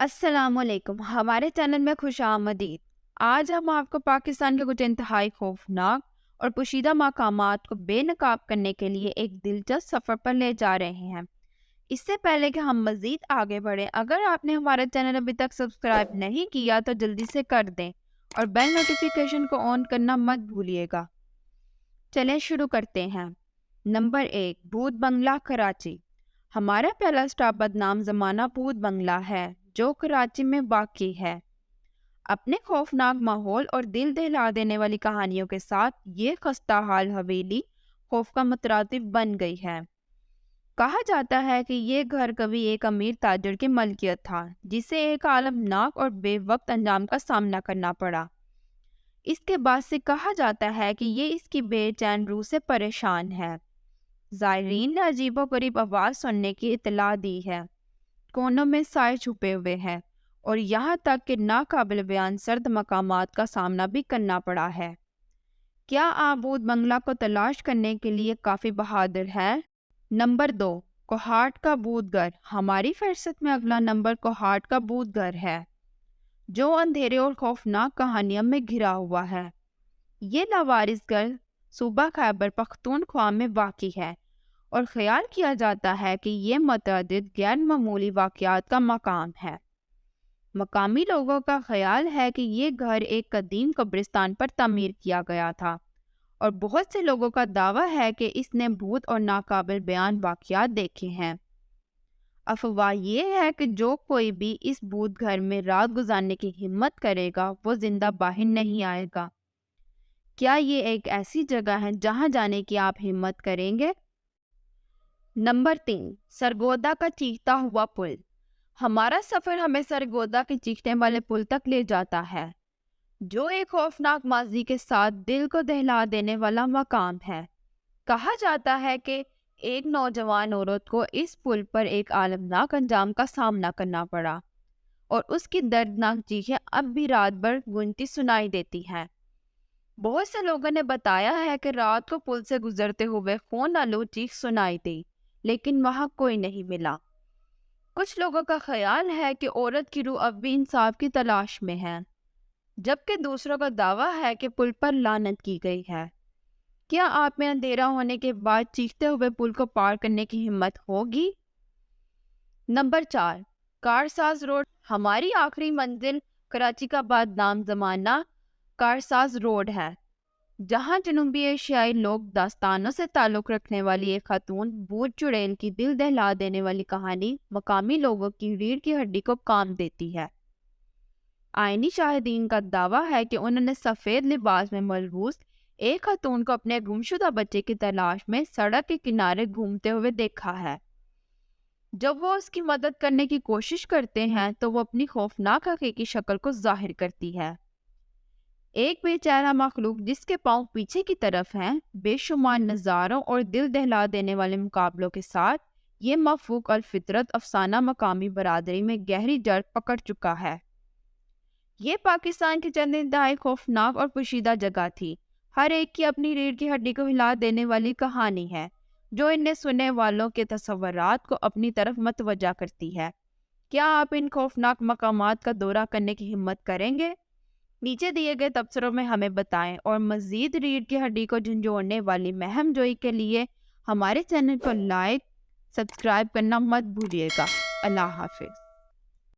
अस्सलाम वालेकुम। हमारे चैनल में खुश आमदीद। आज हम आपको पाकिस्तान के कुछ इंतहाई खौफनाक और पोशीदा मकामात को बेनकाब करने के लिए एक दिलचस्प सफ़र पर ले जा रहे हैं। इससे पहले कि हम मज़ीद आगे बढ़ें, अगर आपने हमारा चैनल अभी तक सब्सक्राइब नहीं किया तो जल्दी से कर दें और बेल नोटिफिकेशन को ऑन करना मत भूलिएगा। चलें शुरू करते हैं। नंबर 1, भूत बंगला कराची। हमारा पहला स्टॉप बदनाम ज़माना भूत बंगला है, जो कराची में वाक़ई है। अपने खौफनाक माहौल और दिल दहला देने वाली कहानियों के साथ ये खस्ता हाल हवेली खौफ का मुतरातिब बन गई है। कहा जाता है कि ये घर कभी एक अमीर ताजर की मलकियत था, जिसे एक आलमनाक और बेवक्त अंजाम का सामना करना पड़ा। इसके बाद से कहा जाता है कि ये इसकी बेचैन रूह से परेशान है। ज़ायरीन ने अजीबोगरीब आवाज़ सुनने की इतला दी है। कोनों में साए छुपे हुए हैं और यहाँ तक कि नाकाबिल बयान सर्द मकामात का सामना भी करना पड़ा है। क्या आप भूत बंगला को तलाश करने के लिए काफ़ी बहादुर हैं? नंबर 2, कोहाट का भूत घर। हमारी फहरिस्त में अगला नंबर कोहाट का भूत घर है, जो अंधेरे और खौफनाक कहानियों में घिरा हुआ है। ये लावारिस घर सूबा खैबर पख्तूनख्वा में वाक़ई है और ख्याल किया जाता है कि ये मुतअद्दिद गैर मामूली वाक़यात का मकाम है। मकामी लोगों का ख्याल है कि ये घर एक कदीम कब्रिस्तान पर तामीर किया गया था और बहुत से लोगों का दावा है कि इसने भूत और नाकाबिल बयान वाक़यात देखे हैं। अफवाह ये है कि जो कोई भी इस भूत घर में रात गुजारने की हिम्मत करेगा वो जिंदा बाहर नहीं आएगा। क्या ये एक ऐसी जगह है जहाँ जाने की आप हिम्मत करेंगे? नंबर 3, सरगोदा का चीखता हुआ पुल। हमारा सफ़र हमें सरगोदा के चीखने वाले पुल तक ले जाता है, जो एक खौफनाक माजी के साथ दिल को दहला देने वाला मकाम है। कहा जाता है कि एक नौजवान औरत को इस पुल पर एक आलमनाक अंजाम का सामना करना पड़ा और उसकी दर्दनाक चीखें अब भी रात भर गूंजती सुनाई देती हैं। बहुत से लोगों ने बताया है कि रात को पुल से गुजरते हुए खून आलूद चीख सुनाई दी, लेकिन वहां कोई नहीं मिला। कुछ लोगों का ख्याल है कि औरत की रूह अब भी इंसाफ की तलाश में है, जबकि दूसरों का दावा है कि पुल पर लानत की गई है। क्या आप में अंधेरा होने के बाद चीखते हुए पुल को पार करने की हिम्मत होगी? Number 4, Karsaz road. हमारी आखिरी मंजिल कराची का बदनाम ज़माना कारसाज रोड है, जहां जनूबी एशियाई लोग दास्तानों से ताल्लुक़ रखने वाली एक खातून भूत चुड़ैल की दिल दहला देने वाली कहानी मकामी लोगों की रीढ़ की हड्डी को काम देती है। आईनी शाहिदीन का दावा है कि उन्होंने सफ़ेद लिबास में मलबूस एक खातून को अपने गुमशुदा बच्चे की तलाश में सड़क के किनारे घूमते हुए देखा है। जब वो उसकी मदद करने की कोशिश करते हैं तो वो अपनी खौफनाक हकीकी शक्ल को जाहिर करती है। एक बेचारा मखलूक जिसके पांव पीछे की तरफ हैं, बेशुमार नज़ारों और दिल दहला देने वाले मुकाबलों के साथ ये मफूक अल फितरत अफसाना मकामी बरादरी में गहरी जड़ पकड़ चुका है। ये पाकिस्तान की चंद इंतहाई खौफनाक और पोशीदा जगह थी। हर एक की अपनी रीढ़ की हड्डी को हिला देने वाली कहानी है, जो इन्हें सुनने वालों के तसव्वुरात को अपनी तरफ मतवज्जा करती है। क्या आप इन खौफनाक मकामात का दौरा करने की हिम्मत करेंगे? नीचे दिए गए तबसरों में हमें बताएं और मज़ीद रीढ़ की हड्डी को झंझोड़ने वाली महम जोई के लिए हमारे चैनल को लाइक, सब्सक्राइब करना मत भूलिएगा। अल्लाह हाफिज़।